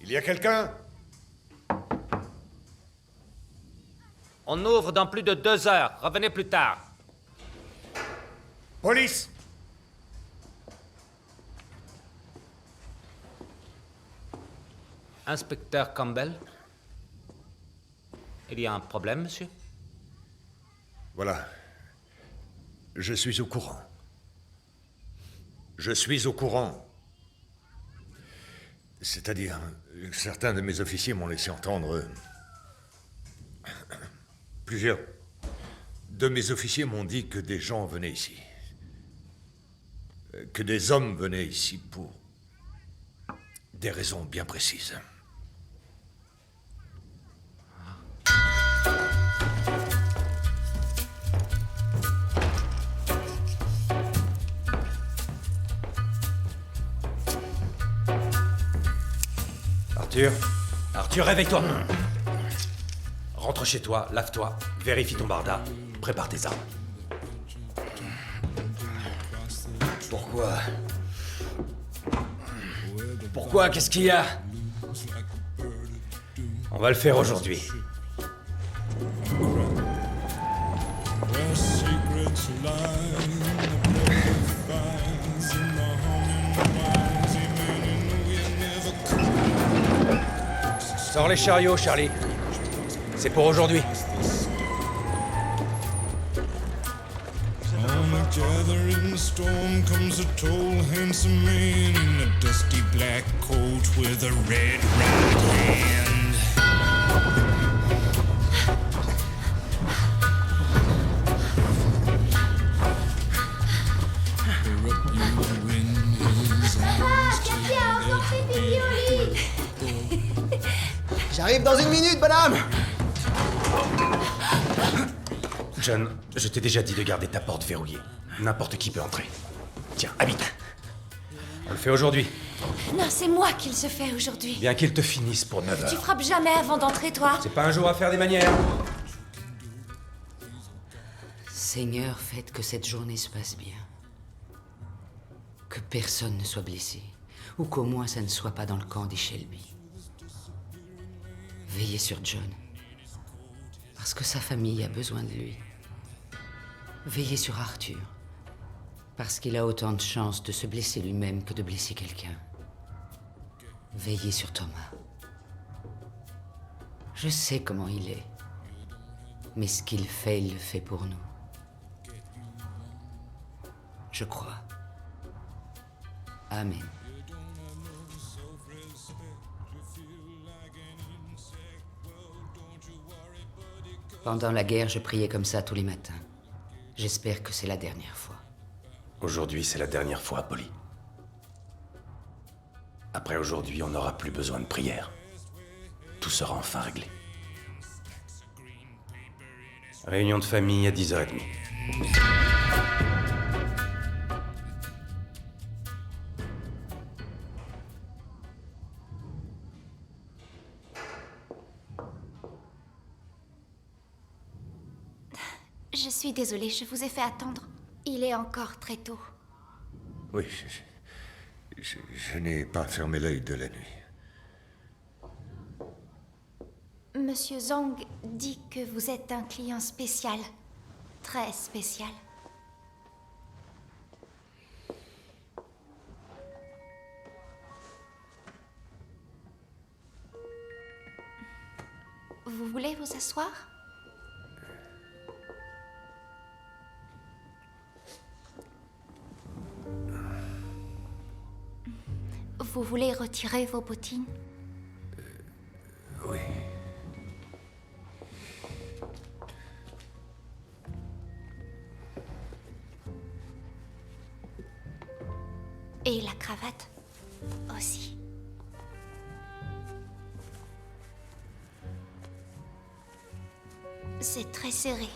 Il y a quelqu'un? On ouvre dans plus de 2 heures. Revenez plus tard. Police! Inspecteur Campbell? Il y a un problème, monsieur? Voilà. Je suis au courant. Je suis au courant. C'est-à-dire, certains de mes officiers m'ont laissé entendre... Plusieurs de mes officiers m'ont dit que des gens venaient ici. Que des hommes venaient ici pour des raisons bien précises. Arthur, réveille-toi. Rentre chez toi, lave-toi, vérifie ton barda, prépare tes armes. Pourquoi? Qu'est-ce qu'il y a? On va le faire aujourd'hui. Sors les chariots, Charlie. C'est pour aujourd'hui. Gathering storm comes a tall, handsome man in a dusty black coat with a red right hand. J'arrive dans 1 minute, bonhomme! John, je t'ai déjà dit de garder ta porte verrouillée. N'importe qui peut entrer. Tiens, habite. On le fait aujourd'hui. Non, c'est moi qui le se fais aujourd'hui. Bien qu'il te finisse pour 9 Tu heures. frappes jamais avant d'entrer, toi. C'est pas un jour à faire des manières. Seigneur, faites que cette journée se passe bien. Que personne ne soit blessé. Ou qu'au moins ça ne soit pas dans le camp des Shelby. Veillez sur John. Parce que sa famille a besoin de lui. Veillez sur Arthur. Parce qu'il a autant de chances de se blesser lui-même que de blesser quelqu'un. Veillez sur Thomas. Je sais comment il est. Mais ce qu'il fait, il le fait pour nous. Je crois. Amen. Pendant la guerre, je priais comme ça tous les matins. J'espère que c'est la dernière fois. Aujourd'hui, c'est la dernière fois, Polly. Après aujourd'hui, on n'aura plus besoin de prière. Tout sera enfin réglé. Réunion de famille à 10h30. Je suis désolée, je vous ai fait attendre. Il est encore très tôt. Oui, je n'ai pas fermé l'œil de la nuit. Monsieur Zhang dit que vous êtes un client spécial. Très spécial. Vous voulez vous asseoir? Vous voulez retirer vos bottines? Oui. Et la cravate aussi. C'est très serré.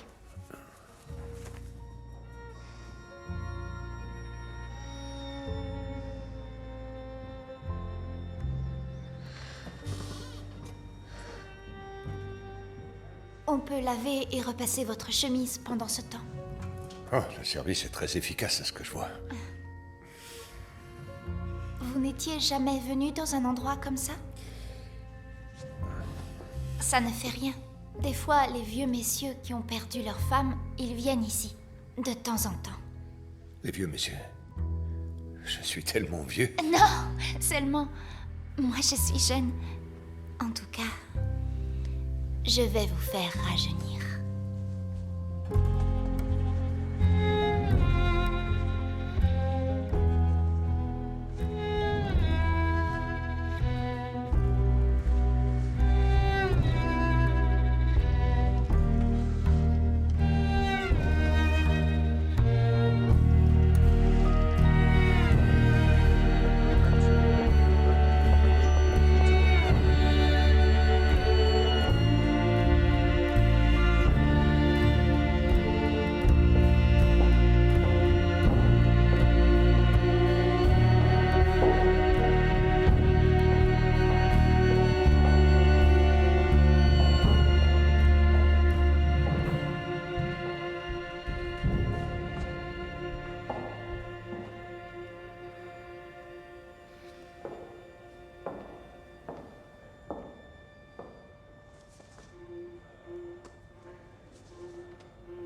On peut laver et repasser votre chemise pendant ce temps. Oh, le service est très efficace à ce que je vois. Vous n'étiez jamais venu dans un endroit comme ça? Ça ne fait rien. Des fois, les vieux messieurs qui ont perdu leur femme, ils viennent ici. De temps en temps. Les vieux messieurs. Je suis tellement vieux. Non, seulement, moi je suis jeune. En tout cas, je vais vous faire rajeunir.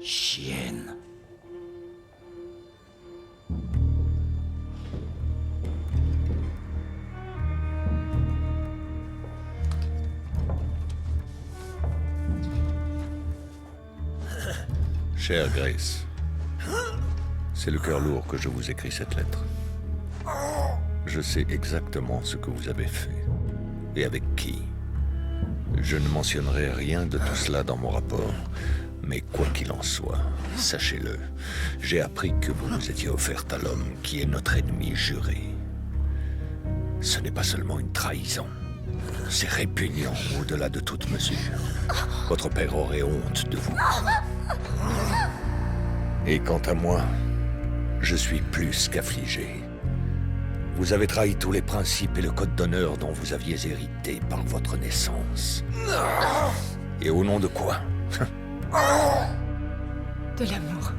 Chienne. Chère Grace, c'est le cœur lourd que je vous écris cette lettre. Je sais exactement ce que vous avez fait et avec qui. Je ne mentionnerai rien de tout cela dans mon rapport, mais quoi qu'il en soit, sachez-le, j'ai appris que vous vous étiez offerte à l'homme qui est notre ennemi juré. Ce n'est pas seulement une trahison, c'est répugnant au-delà de toute mesure. Votre père aurait honte de vous. Et quant à moi, je suis plus qu'affligé. Vous avez trahi tous les principes et le code d'honneur dont vous aviez hérité par votre naissance. Et au nom de quoi? De l'amour.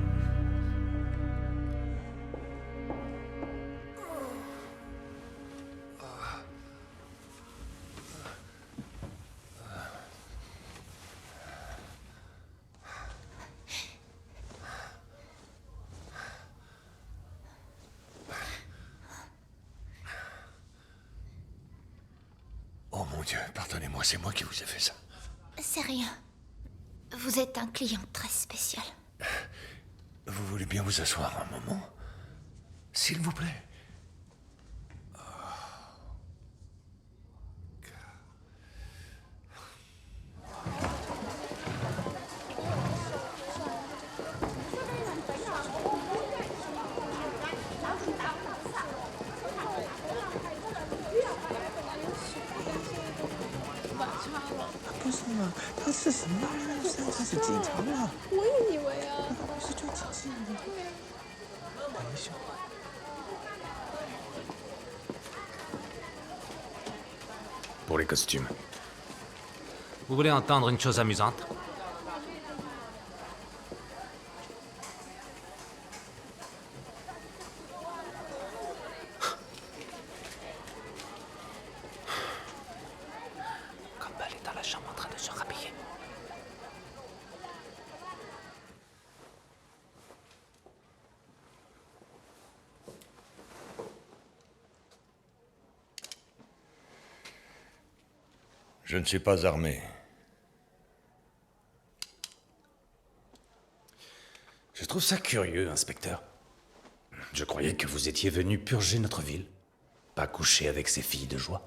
Oh mon Dieu, pardonnez-moi, c'est moi qui vous ai fait ça. C'est rien. Vous êtes un client très spécial. Vous voulez bien vous asseoir un moment? S'il vous plaît. Pour les costumes. Vous voulez entendre une chose amusante? Comme elle est dans la chambre en train de se rhabiller. Je ne suis pas armé. Je trouve ça curieux, inspecteur. Je croyais que vous étiez venu purger notre ville, pas coucher avec ces filles de joie.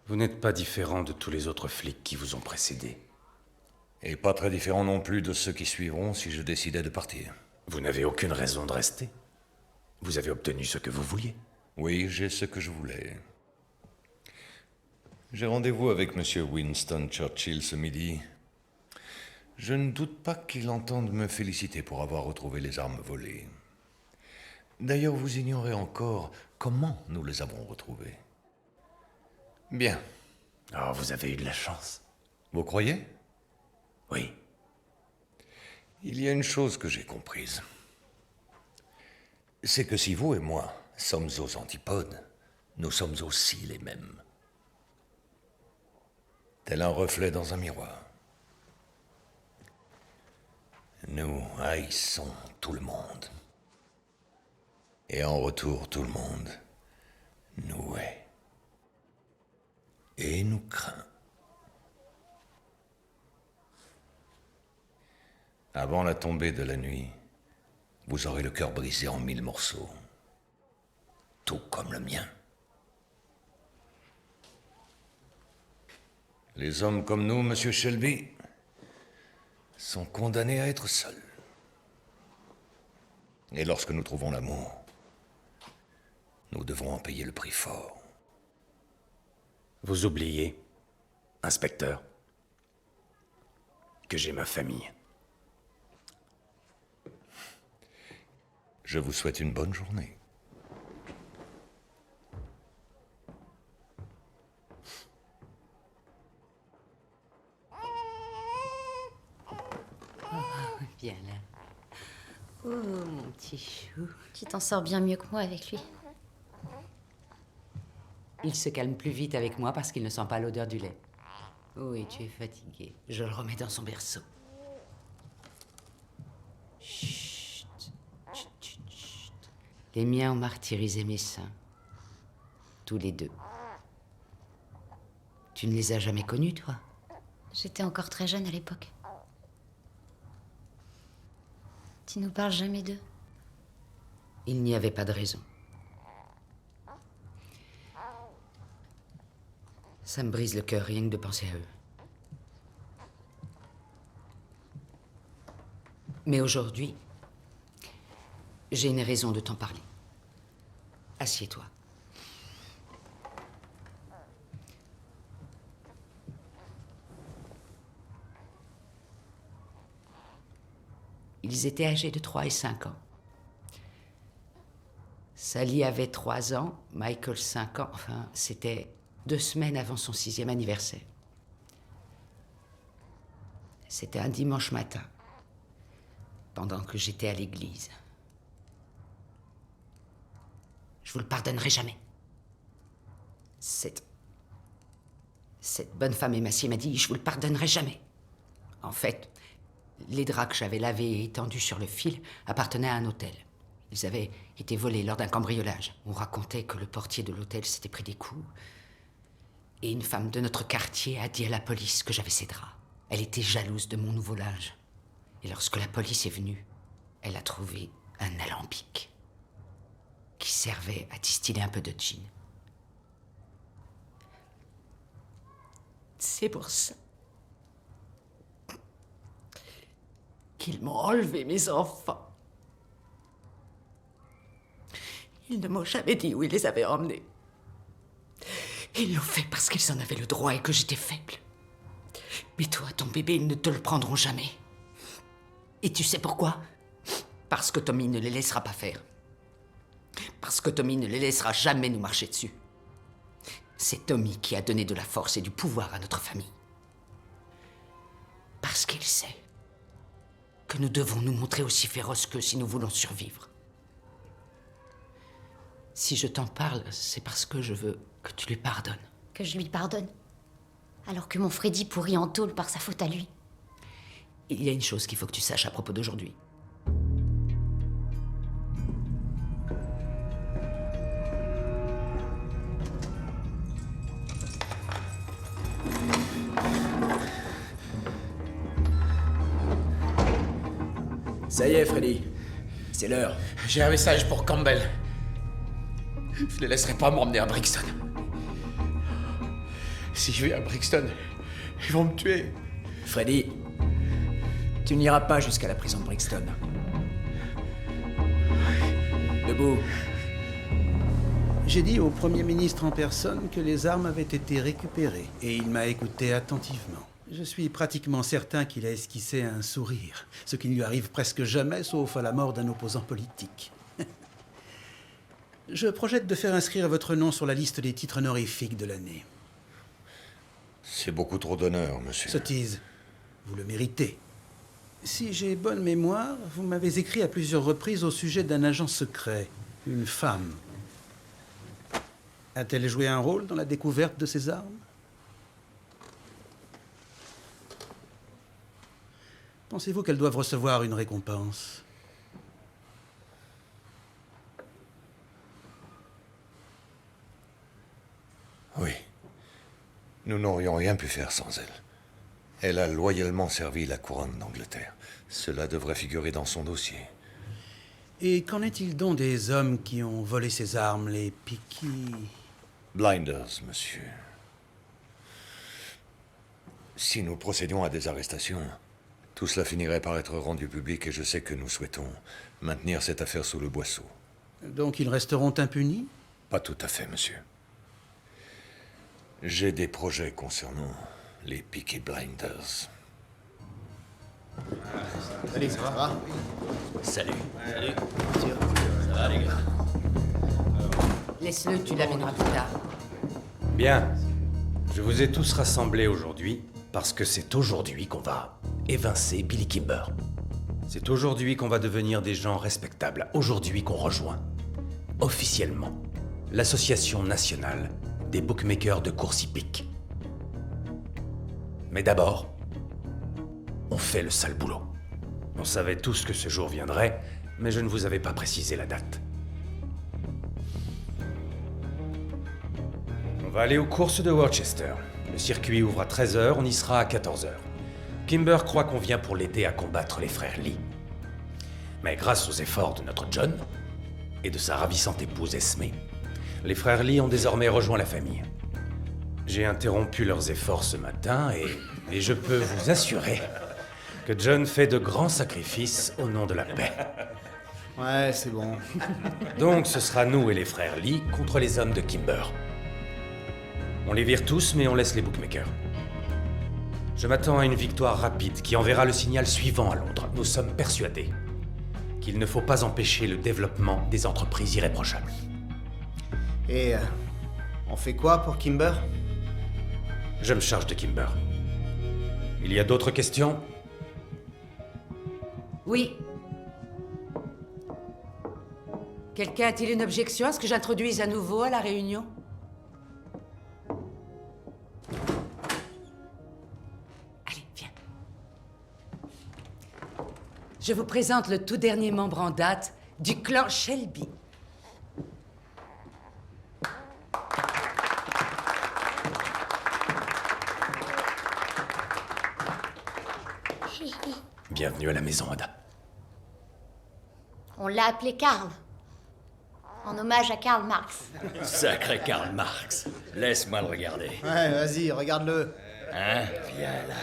Vous n'êtes pas différent de tous les autres flics qui vous ont précédé. Et pas très différent non plus de ceux qui suivront si je décidais de partir. Vous n'avez aucune raison de rester. Vous avez obtenu ce que vous vouliez. Oui, j'ai ce que je voulais. J'ai rendez-vous avec M. Winston Churchill ce midi. Je ne doute pas qu'il entende me féliciter pour avoir retrouvé les armes volées. D'ailleurs, vous ignorez encore comment nous les avons retrouvées. Bien. Oh, vous avez eu de la chance. Vous croyez? Oui. Il y a une chose que j'ai comprise. C'est que si vous et moi sommes aux antipodes, nous sommes aussi les mêmes. tel un reflet dans un miroir. Nous haïssons tout le monde. Et en retour, tout le monde nous hait. Et nous craint. Avant la tombée de la nuit, vous aurez le cœur brisé en 1000 morceaux. Tout comme le mien. Les hommes comme nous, Monsieur Shelby, sont condamnés à être seuls. Et lorsque nous trouvons l'amour, nous devrons en payer le prix fort. Vous oubliez, inspecteur, que j'ai ma famille. Je vous souhaite une bonne journée. Viens là. Oh, mon petit chou. Tu t'en sors bien mieux que moi avec lui. Il se calme plus vite avec moi parce qu'il ne sent pas l'odeur du lait. Oui, tu es fatigué. Je le remets dans son berceau. Chut. Chut, chut, chut. Les miens ont martyrisé mes seins. Tous les deux. Tu ne les as jamais connus, toi? J'étais encore très jeune à l'époque. Tu nous parles jamais d'eux. Il n'y avait pas de raison. Ça me brise le cœur rien que de penser à eux. Mais aujourd'hui, j'ai une raison de t'en parler. Assieds-toi. Ils étaient âgés de 3 et 5 ans. Sally avait 3 ans, Michael 5 ans. Enfin, c'était 2 semaines avant son 6e anniversaire. C'était un dimanche matin, pendant que j'étais à l'église. Je vous le pardonnerai jamais. Cette bonne femme émaciée m'a dit, je vous le pardonnerai jamais. En fait, les draps que j'avais lavés et étendus sur le fil appartenaient à un hôtel. Ils avaient été volés lors d'un cambriolage. On racontait que le portier de l'hôtel s'était pris des coups. Et une femme de notre quartier a dit à la police que j'avais ces draps. Elle était jalouse de mon nouveau linge. Et lorsque la police est venue, elle a trouvé un alambic qui servait à distiller un peu de gin. C'est pour ça qu'ils m'ont enlevé mes enfants. Ils ne m'ont jamais dit où ils les avaient emmenés. Ils l'ont fait parce qu'ils en avaient le droit et que j'étais faible. Mais toi, ton bébé, ils ne te le prendront jamais. Et tu sais pourquoi? Parce que Tommy ne les laissera pas faire. Parce que Tommy ne les laissera jamais nous marcher dessus. C'est Tommy qui a donné de la force et du pouvoir à notre famille. Parce qu'il sait que nous devons nous montrer aussi féroces qu'eux si nous voulons survivre. Si je t'en parle, c'est parce que je veux que tu lui pardonnes. Que je lui pardonne. Alors que mon Freddy pourrit en tôle par sa faute à lui. Il y a une chose qu'il faut que tu saches à propos d'aujourd'hui. Ça y est, Freddy. C'est l'heure. J'ai un message pour Campbell. Je ne laisserai pas m'emmener à Brixton. Si je vais à Brixton, ils vont me tuer. Freddy, tu n'iras pas jusqu'à la prison de Brixton. Debout. J'ai dit au Premier ministre en personne que les armes avaient été récupérées, et il m'a écouté attentivement. Je suis pratiquement certain qu'il a esquissé un sourire, ce qui ne lui arrive presque jamais, sauf à la mort d'un opposant politique. Je projette de faire inscrire votre nom sur la liste des titres honorifiques de l'année. C'est beaucoup trop d'honneur, monsieur. Sottise, vous le méritez. Si j'ai bonne mémoire, vous m'avez écrit à plusieurs reprises au sujet d'un agent secret, une femme. A-t-elle joué un rôle dans la découverte de ces armes? Pensez-vous qu'elles doivent recevoir une récompense? Oui. Nous n'aurions rien pu faire sans elle. Elle a loyalement servi la couronne d'Angleterre. Cela devrait figurer dans son dossier. Et qu'en est-il donc des hommes qui ont volé ces armes, les Peaky Blinders, monsieur. Si nous procédions à des arrestations, tout cela finirait par être rendu public et je sais que nous souhaitons maintenir cette affaire sous le boisseau. Donc ils resteront impunis? Pas tout à fait, monsieur. J'ai des projets concernant les Peaky Blinders. Allez, ça va? Salut. Laisse-le, tu l'amèneras plus tard. Bien. Je vous ai tous rassemblés aujourd'hui parce que c'est aujourd'hui qu'on va évincer Billy Kimber. C'est aujourd'hui qu'on va devenir des gens respectables. Aujourd'hui qu'on rejoint, officiellement, l'Association nationale des bookmakers de course hippique. Mais d'abord, on fait le sale boulot. On savait tous que ce jour viendrait, mais je ne vous avais pas précisé la date. On va aller aux courses de Worcester. Le circuit ouvre à 13h, on y sera à 14h. Kimber croit qu'on vient pour l'aider à combattre les frères Lee. Mais grâce aux efforts de notre John et de sa ravissante épouse Esme, les frères Lee ont désormais rejoint la famille. J'ai interrompu leurs efforts ce matin et je peux vous assurer que John fait de grands sacrifices au nom de la paix. Ouais, c'est bon. Donc ce sera nous et les frères Lee contre les hommes de Kimber. On les vire tous, mais on laisse les bookmakers. Je m'attends à une victoire rapide qui enverra le signal suivant à Londres. Nous sommes persuadés qu'il ne faut pas empêcher le développement des entreprises irréprochables. Et on fait quoi pour Kimber? Je me charge de Kimber. Il y a d'autres questions? Oui. Quelqu'un a-t-il une objection à ce que j'introduise à nouveau à la réunion? Allez, viens. Je vous présente le tout dernier membre en date du clan Shelby. Bienvenue à la maison, Ada. On l'a appelé Karl. En hommage à Karl Marx. Sacré Karl Marx. Laisse-moi le regarder. Ouais, vas-y, regarde-le. Hein? Viens là.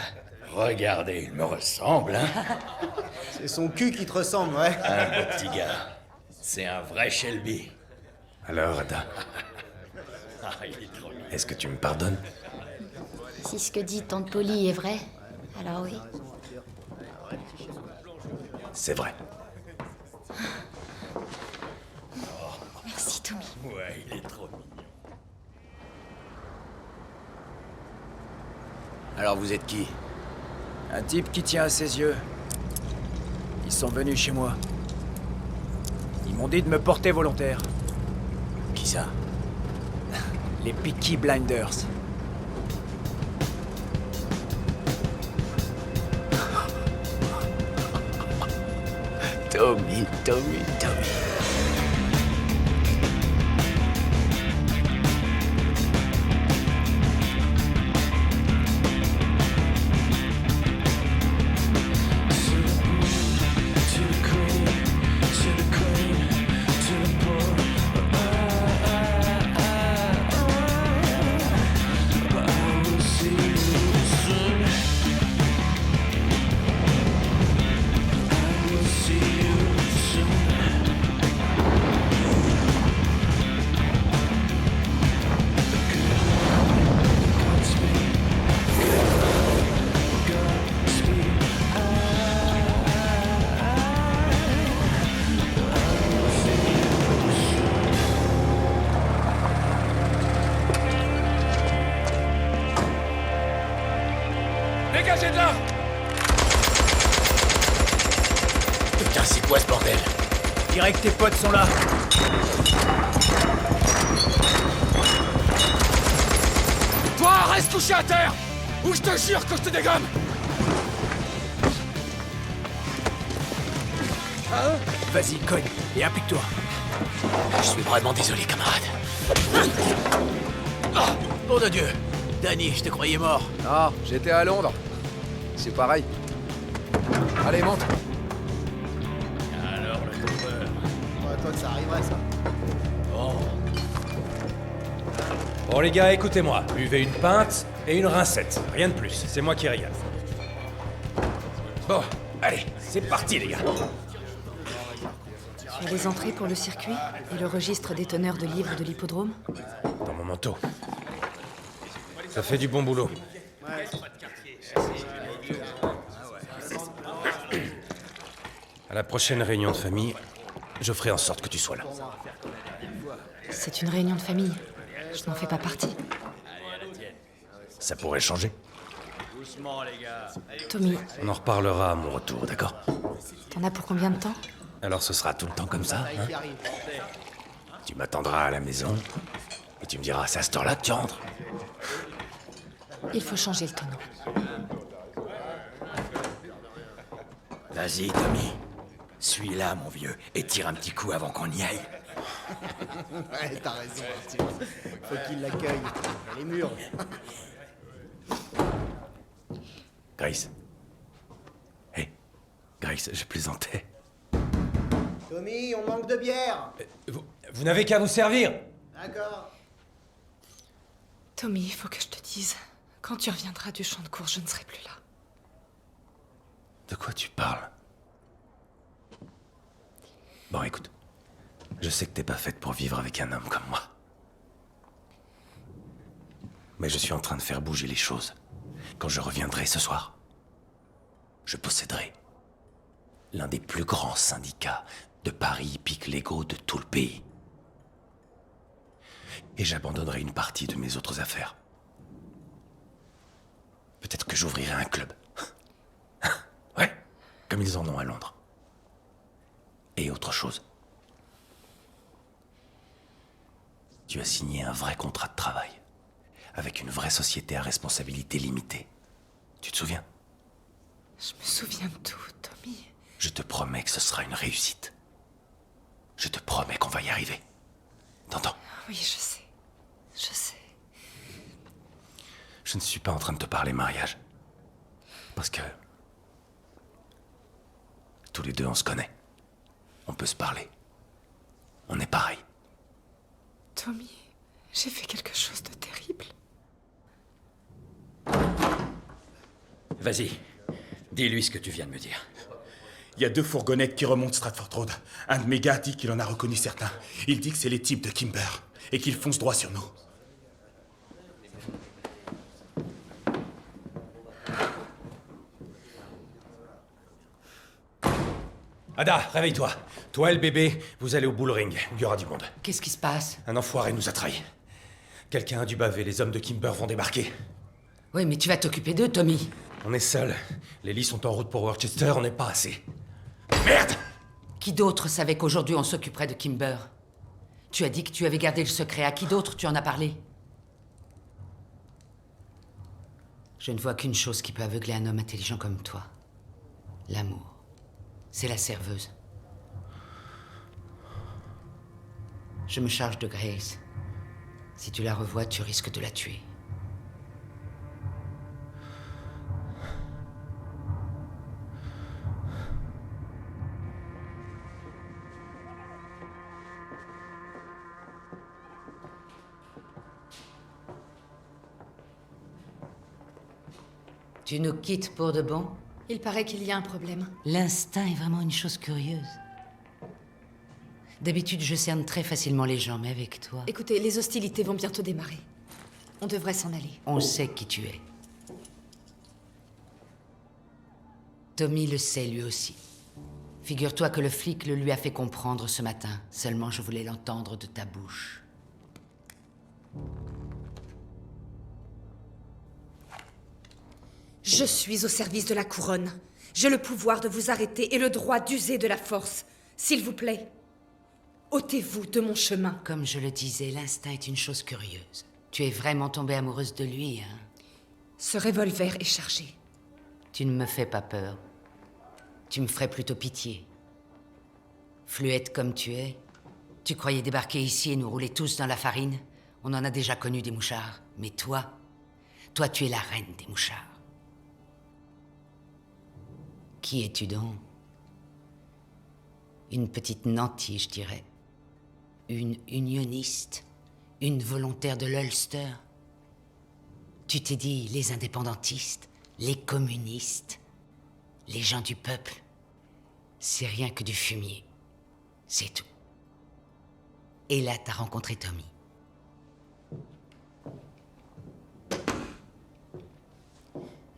Regardez, il me ressemble, hein? C'est son cul qui te ressemble, ouais. Un beau petit gars. C'est un vrai Shelby. Alors, Ada, Ah, il est trop mignon. est-ce que tu me pardonnes? Si ce que dit Tante Polly est vrai, alors oui. C'est vrai. Merci, Tommy. Ouais, il est trop mignon. Alors vous êtes qui? Un type qui tient à ses yeux. Ils sont venus chez moi. Ils m'ont dit de me porter volontaire. Qui ça? Les Peaky Blinders. Tommy. Dégagez de là! Putain, c'est quoi ce bordel? Dirais que tes potes sont là. Toi, reste couché à terre! Ou je te jure que je te dégomme! Vas-y, cogne, et applique-toi. Je suis vraiment désolé, camarade. Nom de Dieu! Danny, je te croyais mort. Ah, j'étais à Londres. C'est pareil. Allez, monte. Alors, le tombeur. Ouais, toi, ça arriverait, ça. Bon les gars, écoutez-moi. Buvez une pinte et une rincette. Rien de plus. C'est moi qui régale. Bon, allez, c'est parti les gars. Tu as les entrées pour le circuit et le registre des teneurs de livres de l'hippodrome? Dans mon manteau. Ça fait du bon boulot. À la prochaine réunion de famille, je ferai en sorte que tu sois là. C'est une réunion de famille. Je n'en fais pas partie. Ça pourrait changer. Tommy, On en reparlera à mon retour, d'accord? t'en as pour combien de temps? Alors ce sera tout le temps comme ça, hein? Tu m'attendras à la maison et tu me diras, c'est à cette heure-là que tu rentres. Il faut changer le tonneau. Vas-y, Tommy. Suis-la, mon vieux, et tire un petit coup avant qu'on y aille. Ouais, t'as raison, Arthur. Faut qu'il l'accueille. Les murs. Grace. Hé, Grace, je plaisantais. Tommy, on manque de bière. Vous n'avez qu'à vous servir. D'accord. Tommy, il faut que je te dise. Quand tu reviendras du champ de course, je ne serai plus là. De quoi tu parles? Bon, écoute. Je sais que t'es pas faite pour vivre avec un homme comme moi. Mais je suis en train de faire bouger les choses. Quand je reviendrai ce soir, je posséderai l'un des plus grands syndicats de paris hippiques légaux de tout le pays. Et j'abandonnerai une partie de mes autres affaires. Peut-être que j'ouvrirai un club. Ouais, comme ils en ont à Londres. Et autre chose. Tu as signé un vrai contrat de travail, avec une vraie société à responsabilité limitée. Tu te souviens? Je me souviens de tout, Tommy. Je te promets que ce sera une réussite. Je te promets qu'on va y arriver. T'entends? Oui, je sais. Je sais. Je ne suis pas en train de te parler mariage. Parce que... tous les deux, on se connaît. On peut se parler. On est pareil. Tommy, j'ai fait quelque chose de terrible. Vas-y, dis-lui ce que tu viens de me dire. Il y a 2 fourgonnettes qui remontent Stratford Road. Un de mes gars dit qu'il en a reconnu certains. Il dit que c'est les types de Kimber et qu'ils foncent droit sur nous. Ada, réveille-toi. Toi et le bébé, vous allez au bull ring. Il y aura du monde. Qu'est-ce qui se passe? Un enfoiré nous a trahis. Quelqu'un a dû baver, les hommes de Kimber vont débarquer. Oui, mais tu vas t'occuper d'eux, Tommy. On est seuls. Les lits sont en route pour Worcester, on n'est pas assez. Merde! Qui d'autre savait qu'aujourd'hui on s'occuperait de Kimber? Tu as dit que tu avais gardé le secret. À qui d'autre tu en as parlé? Je ne vois qu'une chose qui peut aveugler un homme intelligent comme toi. L'amour. C'est la serveuse. Je me charge de Grace. Si tu la revois, tu risques de la tuer. Tu nous quittes pour de bon? Il paraît qu'il y a un problème. L'instinct est vraiment une chose curieuse. D'habitude, je cerne très facilement les gens, mais avec toi... Écoutez, les hostilités vont bientôt démarrer. On devrait s'en aller. On sait qui tu es. Tommy le sait lui aussi. Figure-toi que le flic le lui a fait comprendre ce matin. Seulement, je voulais l'entendre de ta bouche. Je suis au service de la couronne. J'ai le pouvoir de vous arrêter et le droit d'user de la force. S'il vous plaît, ôtez-vous de mon chemin. Comme je le disais, l'instinct est une chose curieuse. Tu es vraiment tombée amoureuse de lui, hein? Ce revolver est chargé. Tu ne me fais pas peur. Tu me ferais plutôt pitié. Fluette comme tu es, tu croyais débarquer ici et nous rouler tous dans la farine? On en a déjà connu des mouchards. Mais toi, tu es la reine des mouchards. Qui es-tu donc? Une petite nantie, je dirais. Une unioniste. Une volontaire de l'Ulster. Tu t'es dit les indépendantistes, les communistes, les gens du peuple. C'est rien que du fumier. C'est tout. Et là, t'as rencontré Tommy.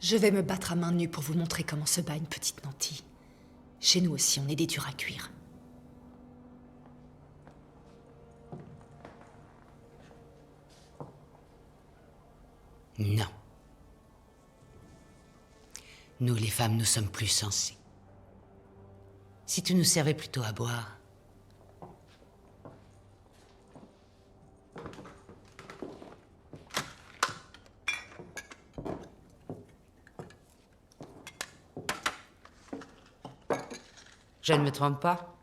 Je vais me battre à main nue pour vous montrer comment se bat une petite nantie. Chez nous aussi, on est des durs à cuire. Non. Nous, les femmes, nous sommes plus sensées. Si tu nous servais plutôt à boire... Je ne me trompe pas?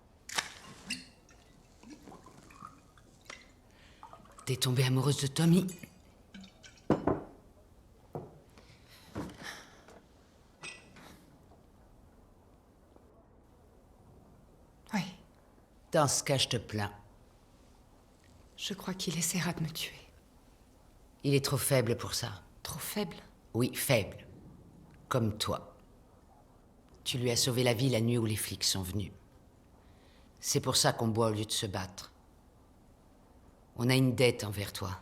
T'es tombée amoureuse de Tommy? Oui. Dans ce cas, je te plains. Je crois qu'il essaiera de me tuer. Il est trop faible pour ça. Trop faible? Oui, faible. Comme toi. Tu lui as sauvé la vie la nuit où les flics sont venus. C'est pour ça qu'on boit au lieu de se battre. On a une dette envers toi.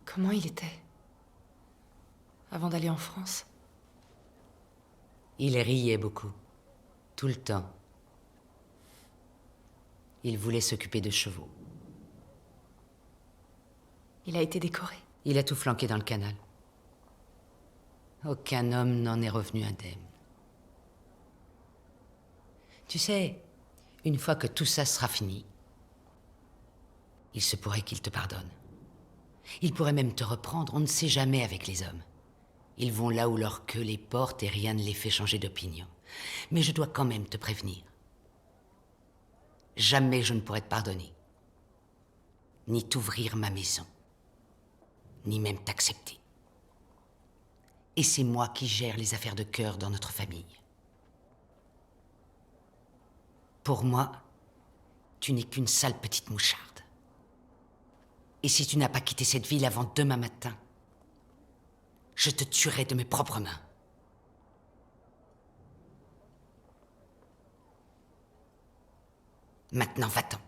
Comment il était? Avant d'aller en France? Il riait beaucoup. Tout le temps. Il voulait s'occuper de chevaux. Il a été décoré? Il a tout flanqué dans le canal. Aucun homme n'en est revenu indemne. Tu sais, une fois que tout ça sera fini, il se pourrait qu'il te pardonne. Il pourrait même te reprendre, on ne sait jamais avec les hommes. Ils vont là où leur queue les porte et rien ne les fait changer d'opinion. Mais je dois quand même te prévenir. Jamais je ne pourrai te pardonner. Ni t'ouvrir ma maison. Ni même t'accepter. Et c'est moi qui gère les affaires de cœur dans notre famille. Pour moi, tu n'es qu'une sale petite moucharde. Et si tu n'as pas quitté cette ville avant demain matin, je te tuerai de mes propres mains. Maintenant, va-t'en.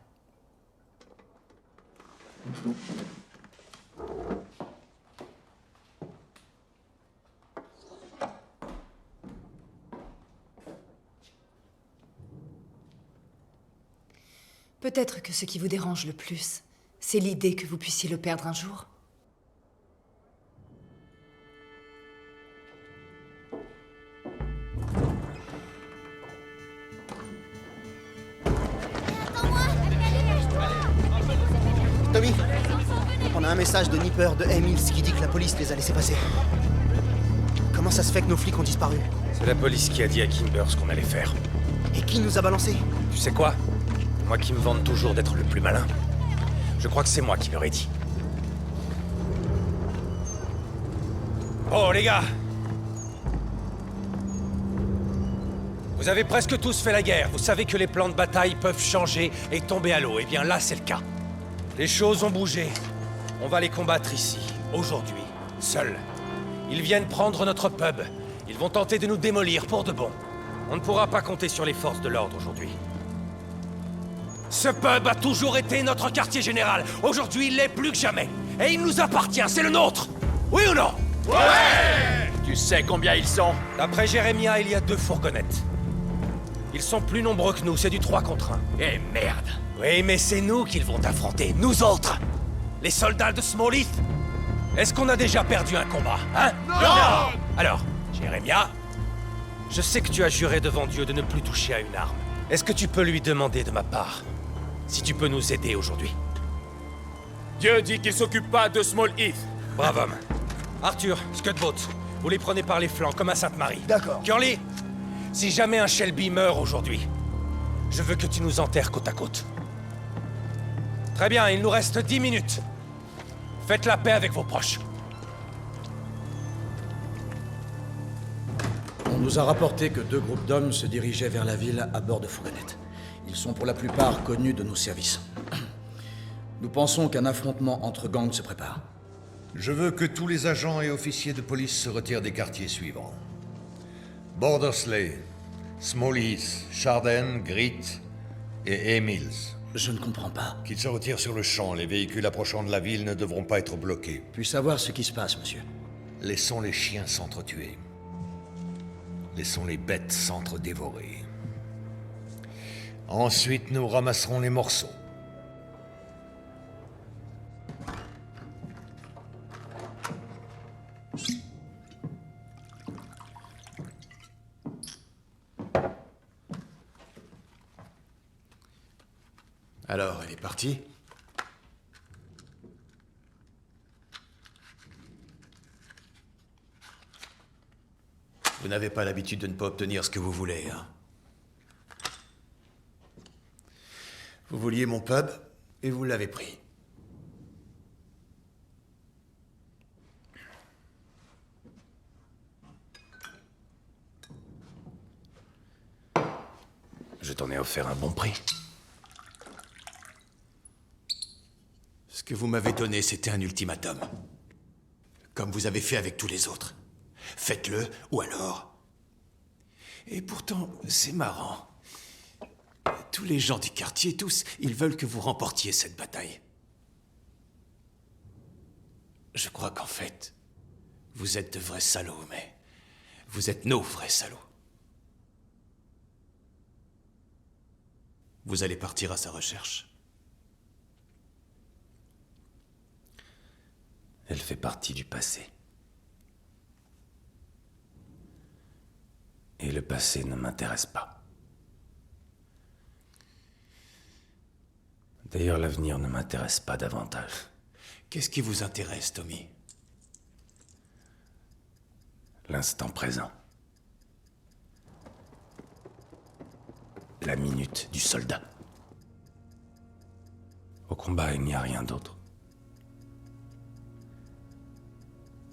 Peut-être que ce qui vous dérange le plus, c'est l'idée que vous puissiez le perdre un jour. Tommy, on a un message de Nipper de M-Hills qui dit que la police les a laissés passer. Comment ça se fait que nos flics ont disparu? C'est la police qui a dit à Kimber ce qu'on allait faire. Et qui nous a balancé? Tu sais quoi? Moi qui me vante toujours d'être le plus malin. Je crois que c'est moi qui leur ai dit. Oh les gars! Vous avez presque tous fait la guerre. Vous savez que les plans de bataille peuvent changer et tomber à l'eau. Eh bien là, c'est le cas. Les choses ont bougé. On va les combattre ici, aujourd'hui, seuls. Ils viennent prendre notre pub. Ils vont tenter de nous démolir pour de bon. On ne pourra pas compter sur les forces de l'ordre aujourd'hui. Ce pub a toujours été notre quartier général. Aujourd'hui, il l'est plus que jamais. Et il nous appartient, c'est le nôtre. Oui ou non? Ouais! Tu sais combien ils sont? D'après Jérémia, il y a 2 fourgonnettes. Ils sont plus nombreux que nous, c'est du 3 contre 1. Eh merde! Oui, mais c'est nous qu'ils vont affronter, nous autres! Les soldats de Small Heath! Est-ce qu'on a déjà perdu un combat, hein? Non! Alors, Jérémia, je sais que tu as juré devant Dieu de ne plus toucher à une arme. Est-ce que tu peux lui demander de ma part si tu peux nous aider aujourd'hui? Dieu dit qu'il s'occupe pas de Small Heath. Brave homme. Arthur, Scudboat, Vous les prenez par les flancs, comme à Sainte-Marie. D'accord. Curly, si jamais un Shelby meurt aujourd'hui, je veux que tu nous enterres côte à côte. Très bien, il nous reste 10 minutes. Faites la paix avec vos proches. On nous a rapporté que 2 groupes d'hommes se dirigeaient vers la ville à bord de fourgonnettes. Ils sont pour la plupart connus de nos services. Nous pensons qu'un affrontement entre gangs se prépare. Je veux que tous les agents et officiers de police se retirent des quartiers suivants. Bordersley, Small Heath, Chardin, Grit et Emils. Je ne comprends pas. Qu'ils se retirent sur le champ. Les véhicules approchant de la ville ne devront pas être bloqués. Puis savoir ce qui se passe, monsieur. Laissons les chiens s'entretuer. Laissons les bêtes s'entre-dévorer. Ensuite, nous ramasserons les morceaux. Alors, elle est partie? Vous n'avez pas l'habitude de ne pas obtenir ce que vous voulez, hein? Vous vouliez mon pub, et vous l'avez pris. Je t'en ai offert un bon prix. Ce que vous m'avez donné, c'était un ultimatum. Comme vous avez fait avec tous les autres. Faites-le, ou alors... Et pourtant, c'est marrant. Tous les gens du quartier, tous, ils veulent que vous remportiez cette bataille. Je crois qu'en fait, vous êtes de vrais salauds, mais... Vous êtes nos vrais salauds. Vous allez partir à sa recherche. Elle fait partie du passé. Et le passé ne m'intéresse pas. D'ailleurs, l'avenir ne m'intéresse pas davantage. Qu'est-ce qui vous intéresse, Tommy? L'instant présent. La minute du soldat. Au combat, il n'y a rien d'autre.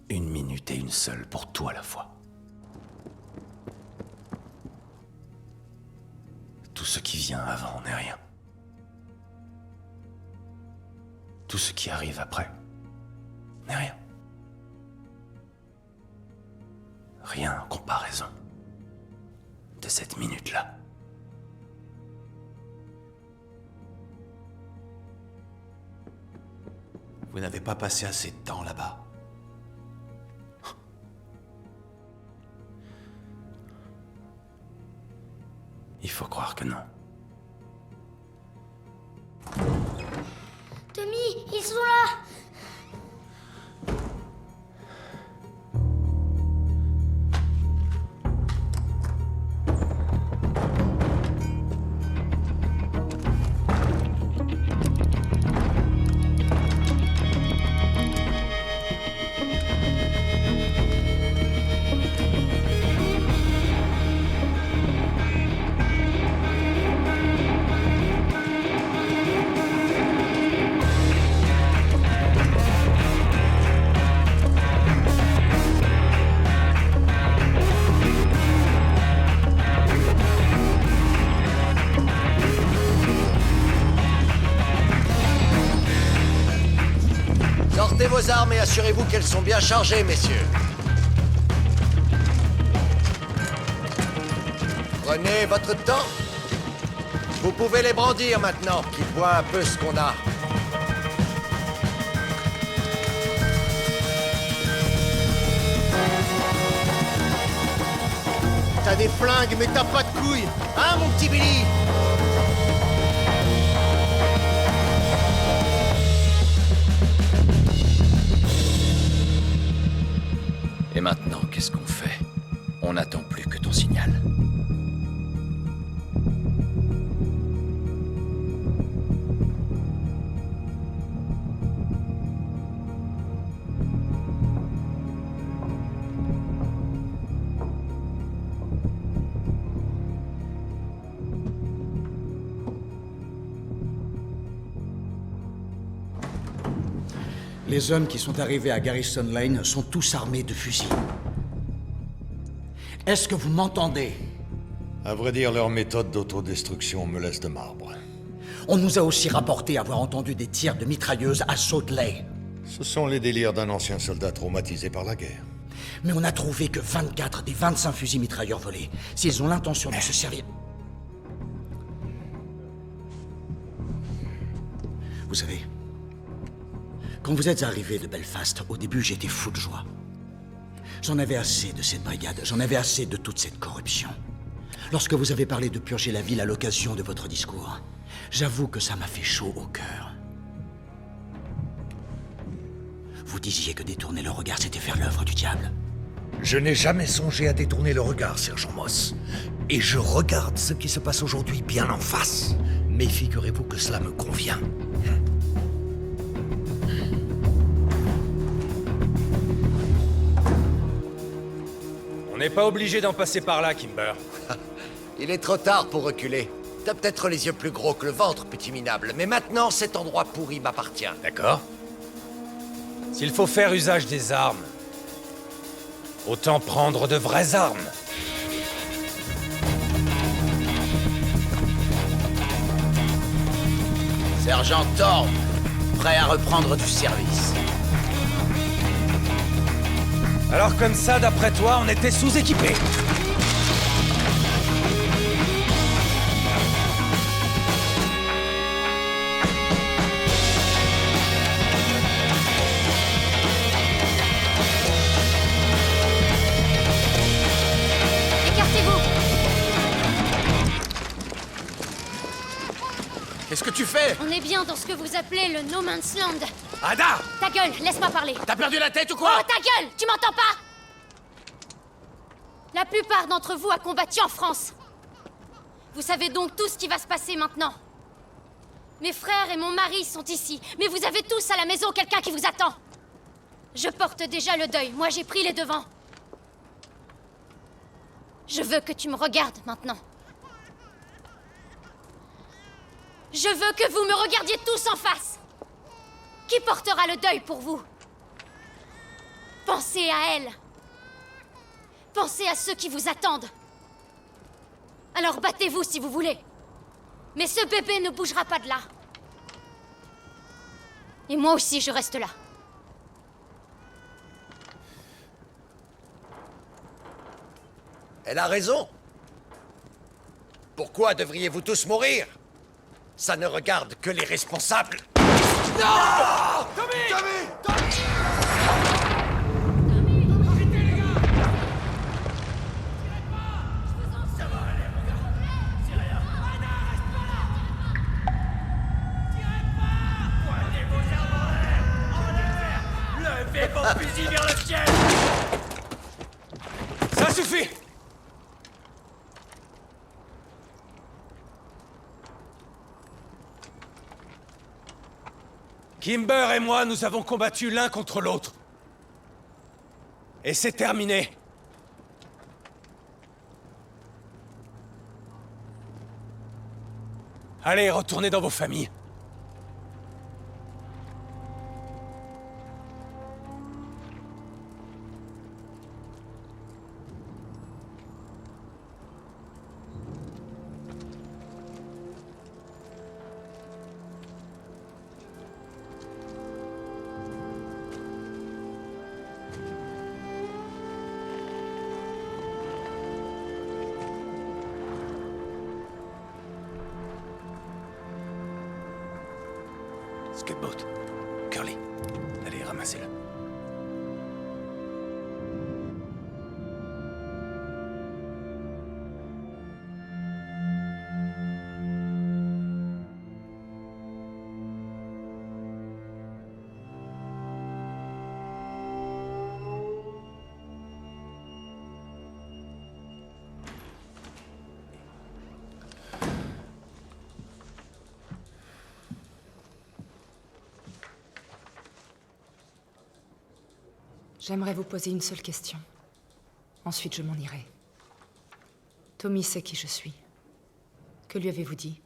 Une minute et une seule pour tout à la fois. Tout ce qui vient avant n'est rien. Tout ce qui arrive après n'est rien. Rien en comparaison de cette minute-là. Vous n'avez pas passé assez de temps là-bas. Il faut croire que non. Tommy, ils sont là! Sortez vos armes et assurez-vous qu'elles sont bien chargées, messieurs. Prenez votre temps. Vous pouvez les brandir maintenant, qu'ils voient un peu ce qu'on a. T'as des flingues, mais t'as pas de couilles, hein, mon petit Billy? Et maintenant, qu'est-ce qu'on fait? On n'attend plus que ton signal. Les hommes qui sont arrivés à Garrison Lane sont tous armés de fusils. Est-ce que vous m'entendez? À vrai dire, leur méthode d'autodestruction me laisse de marbre. On nous a aussi rapporté avoir entendu des tirs de mitrailleuses à Salt Lake. Ce sont les délires d'un ancien soldat traumatisé par la guerre. Mais on a trouvé que 24 des 25 fusils mitrailleurs volés. S'ils ont l'intention de se servir... Vous savez, quand vous êtes arrivé de Belfast, au début j'étais fou de joie. J'en avais assez de cette brigade, j'en avais assez de toute cette corruption. Lorsque vous avez parlé de purger la ville à l'occasion de votre discours, j'avoue que ça m'a fait chaud au cœur. Vous disiez que détourner le regard, c'était faire l'œuvre du diable. Je n'ai jamais songé à détourner le regard, sergent Moss. Et je regarde ce qui se passe aujourd'hui bien en face. Mais figurez-vous que cela me convient. On n'est pas obligé d'en passer par là, Kimber. Il est trop tard pour reculer. T'as peut-être les yeux plus gros que le ventre, petit minable, mais maintenant, cet endroit pourri m'appartient. D'accord. S'il faut faire usage des armes, autant prendre de vraies armes. Sergent Thorne, prêt à reprendre du service. Alors comme ça, d'après toi, on était sous-équipés. Qu'est-ce que tu fais? On est bien dans ce que vous appelez le No Man's Land. Ada! Ta gueule, laisse-moi parler. T'as perdu la tête ou quoi? Oh, ta gueule! Tu m'entends pas? La plupart d'entre vous a combattu en France. Vous savez donc tout ce qui va se passer maintenant. Mes frères et mon mari sont ici, mais vous avez tous à la maison quelqu'un qui vous attend. Je porte déjà le deuil, moi j'ai pris les devants. Je veux que tu me regardes maintenant. Je veux que vous me regardiez tous en face. Qui portera le deuil pour vous? Pensez à elle. Pensez à ceux qui vous attendent. Alors battez-vous si vous voulez. Mais ce bébé ne bougera pas de là. Et moi aussi, je reste là. Elle a raison. Pourquoi devriez-vous tous mourir? Ça ne regarde que les responsables. Non! Tommy! Levez vos fusils vers le ciel! Ça suffit! Kimber et moi, nous avons combattu l'un contre l'autre. Et c'est terminé. Allez, retournez dans vos familles. Scudboat, Curly, allez, ramassez-le. J'aimerais vous poser une seule question. Ensuite, je m'en irai. Tommy sait qui je suis. Que lui avez-vous dit?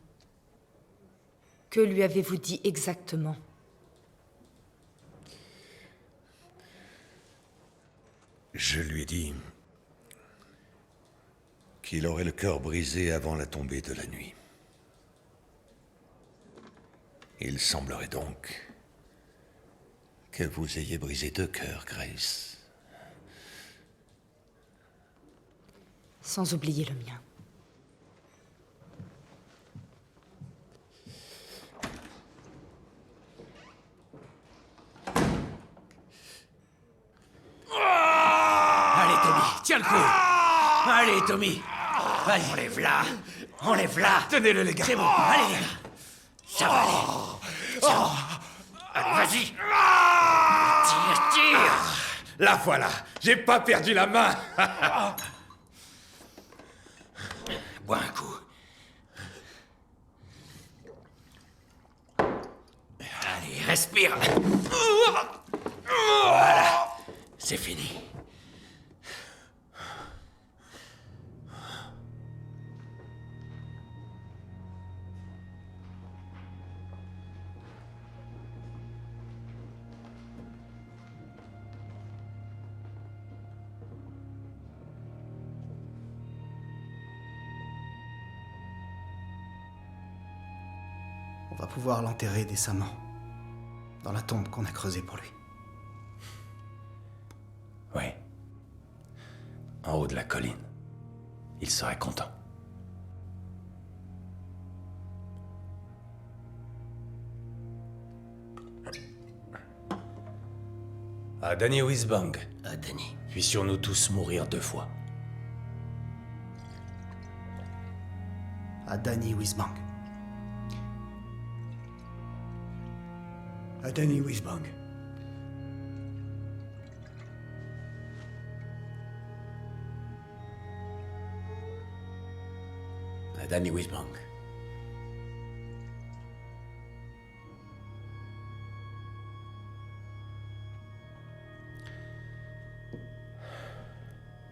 Que lui avez-vous dit exactement? Je lui ai dit qu'il aurait le cœur brisé avant la tombée de la nuit. Il semblerait donc que vous ayez brisé 2 cœurs, Grace. Sans oublier le mien. Allez, Tommy, tiens le coup. Allez, Tommy. Allez, enlève-la. Enlève-la. Tenez-le, les gars. C'est bon, allez, les gars. Ça va aller. Ça va. Allez, vas-y. Tire, tire. La voilà. J'ai pas perdu la main. Bois un coup. Allez, respire. Voilà. C'est fini. On va pouvoir l'enterrer décemment. Dans la tombe qu'on a creusée pour lui. Oui. En haut de la colline. Il serait content. À Danny Wisbang. À Danny. Puissions-nous tous mourir 2 fois. À Danny Wisbang. À Danny Wisbang. À Danny Wisbang.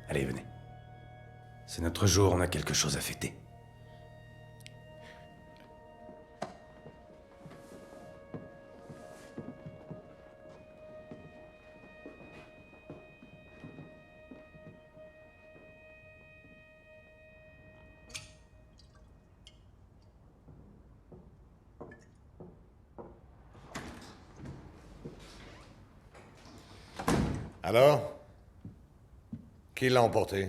Allez, venez. C'est notre jour, on a quelque chose à fêter. Alors? Qui l'a emporté?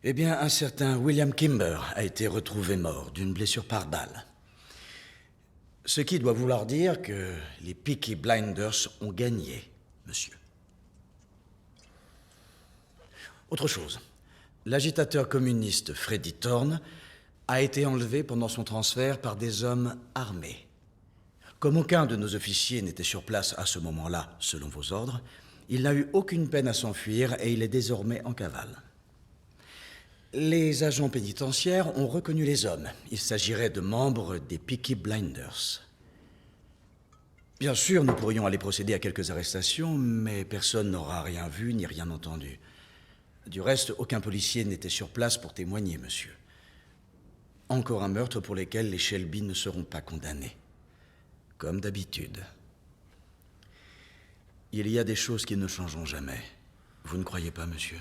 Eh bien, un certain William Kimber a été retrouvé mort d'une blessure par balle. Ce qui doit vouloir dire que les Peaky Blinders ont gagné, monsieur. Autre chose. L'agitateur communiste Freddy Thorne a été enlevé pendant son transfert par des hommes armés. Comme aucun de nos officiers n'était sur place à ce moment-là, selon vos ordres, il n'a eu aucune peine à s'enfuir et il est désormais en cavale. Les agents pénitentiaires ont reconnu les hommes. Il s'agirait de membres des Peaky Blinders. Bien sûr, nous pourrions aller procéder à quelques arrestations, mais personne n'aura rien vu ni rien entendu. Du reste, aucun policier n'était sur place pour témoigner, monsieur. Encore un meurtre pour lequel les Shelby ne seront pas condamnés. Comme d'habitude. Il y a des choses qui ne changeront jamais. Vous ne croyez pas, monsieur?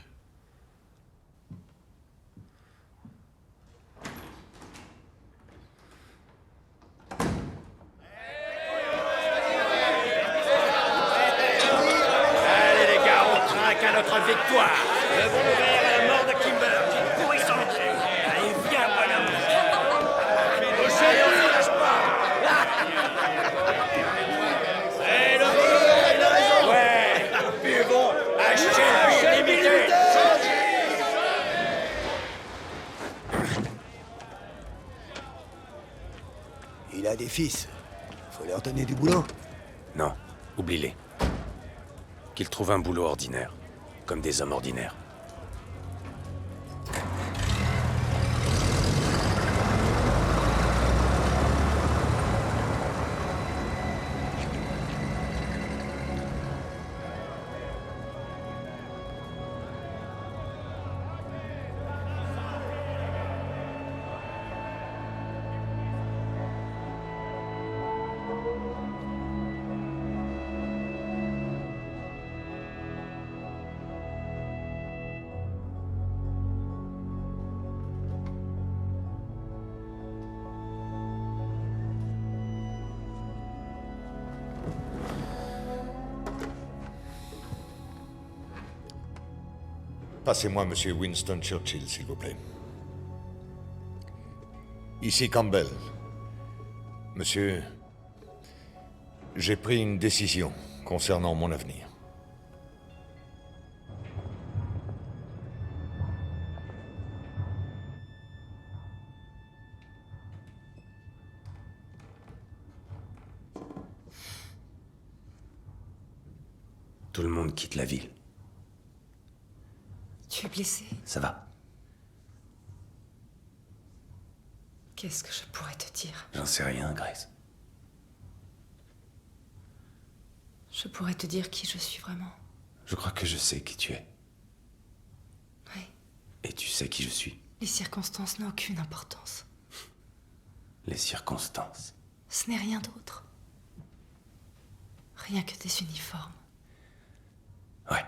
Allez, les gars, on trinque à notre victoire. Levons le verre à la mort de Kimber. Pourri sans Allez, viens, bonhomme. Allez, on ne lâche pas. C'est le boulot. Ouais, buvons à Shelby limité. Il a des fils. Faut leur donner du boulot. Non, oublie-les. Qu'ils trouvent un boulot ordinaire, comme des hommes ordinaires. Passez-moi Monsieur Winston Churchill, s'il vous plaît. Ici Campbell. Monsieur, j'ai pris une décision concernant mon avenir. Tout le monde quitte la ville. Tu es blessé? Ça va. Qu'est-ce que je pourrais te dire? J'en sais rien, Grace. Je pourrais te dire qui je suis vraiment. Je crois que je sais qui tu es. Oui. Et tu sais qui je suis. Les circonstances n'ont aucune importance. Les circonstances. Ce n'est rien d'autre. Rien que des uniformes. Ouais.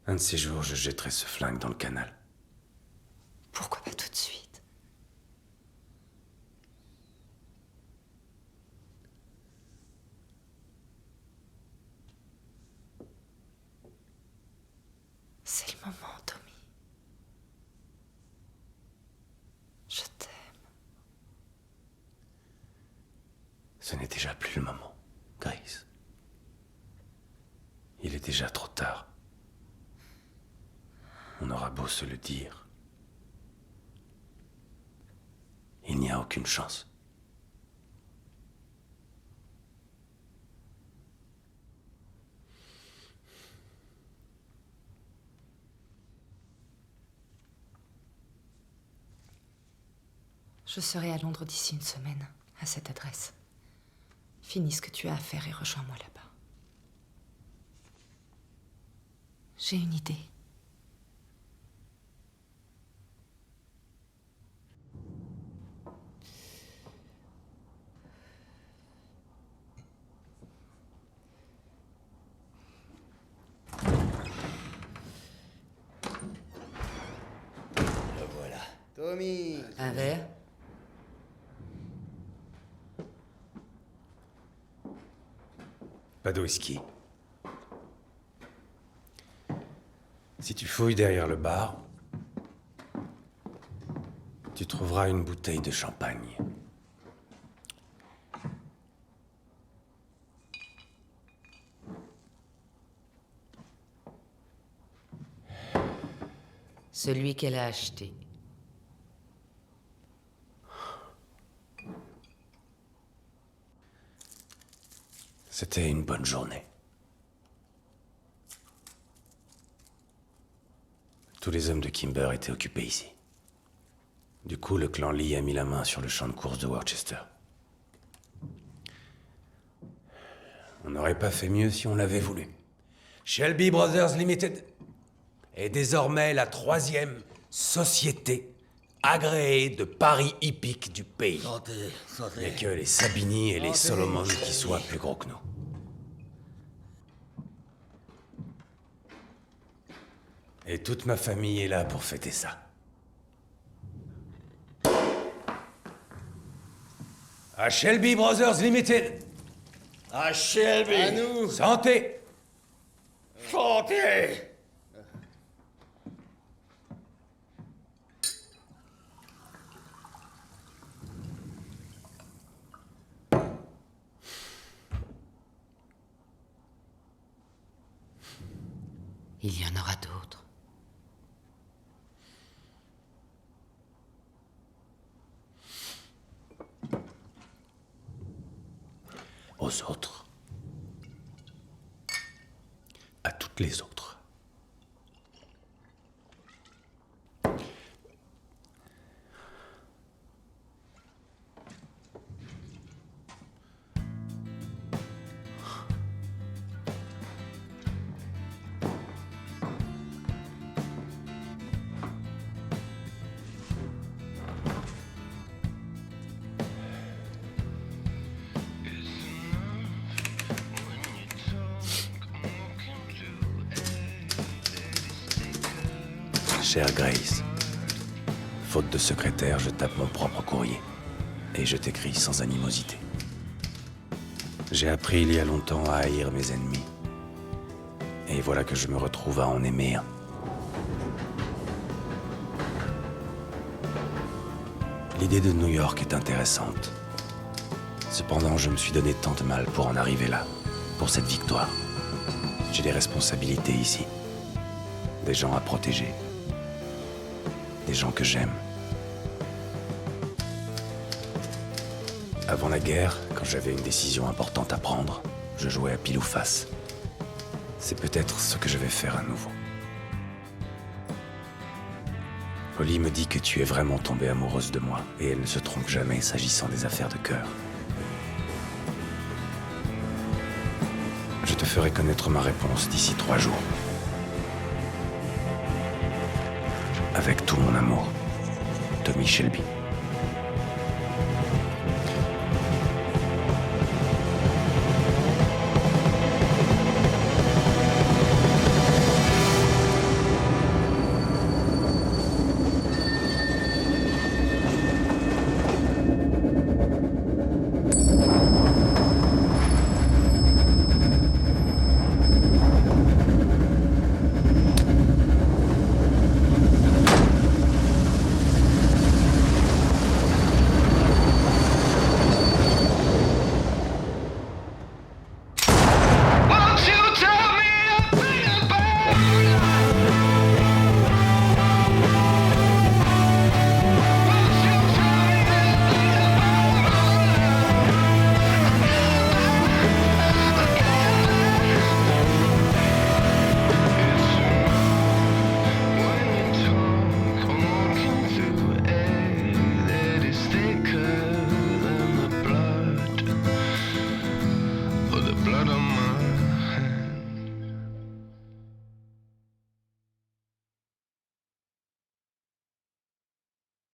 Un de ces jours, je jetterai ce flingue dans le canal. Pourquoi pas tout de suite? C'est le moment, Tommy. Je t'aime. Ce n'est déjà plus le moment, Grace. Il est déjà trop tard. On aura beau se le dire. Il n'y a aucune chance. Je serai à Londres d'ici une semaine, à cette adresse. Finis ce que tu as à faire et rejoins-moi là-bas. J'ai une idée. Le voilà. Tommy! Un verre? Pas de whisky. Si tu fouilles derrière le bar, tu trouveras une bouteille de champagne. Celui qu'elle a acheté. C'était une bonne journée. Tous les hommes de Kimber étaient occupés ici. Du coup, le clan Lee a mis la main sur le champ de course de Worcester. On n'aurait pas fait mieux si on l'avait voulu. Shelby Brothers Limited est désormais la 3e société agréée de paris hippiques du pays. Santé, santé. Il n'y a que les Sabini et les Solomon qui soient plus gros que nous. Et toute ma famille est là pour fêter ça. À Shelby Brothers Limited. À Shelby. À nous. Santé. Santé. Il y en aura d'autres. Aux autres. À toutes les autres. Chère Grace, faute de secrétaire, je tape mon propre courrier. Et je t'écris sans animosité. J'ai appris il y a longtemps à haïr mes ennemis. Et voilà que je me retrouve à en aimer un. L'idée de New York est intéressante. Cependant, je me suis donné tant de mal pour en arriver là, pour cette victoire. J'ai des responsabilités ici. Des gens à protéger. Des gens que j'aime. Avant la guerre, quand j'avais une décision importante à prendre, je jouais à pile ou face. C'est peut-être ce que je vais faire à nouveau. Holly me dit que tu es vraiment tombée amoureuse de moi, et elle ne se trompe jamais s'agissant des affaires de cœur. Je te ferai connaître ma réponse d'ici 3 jours. Avec tout mon amour, Tommy Shelby.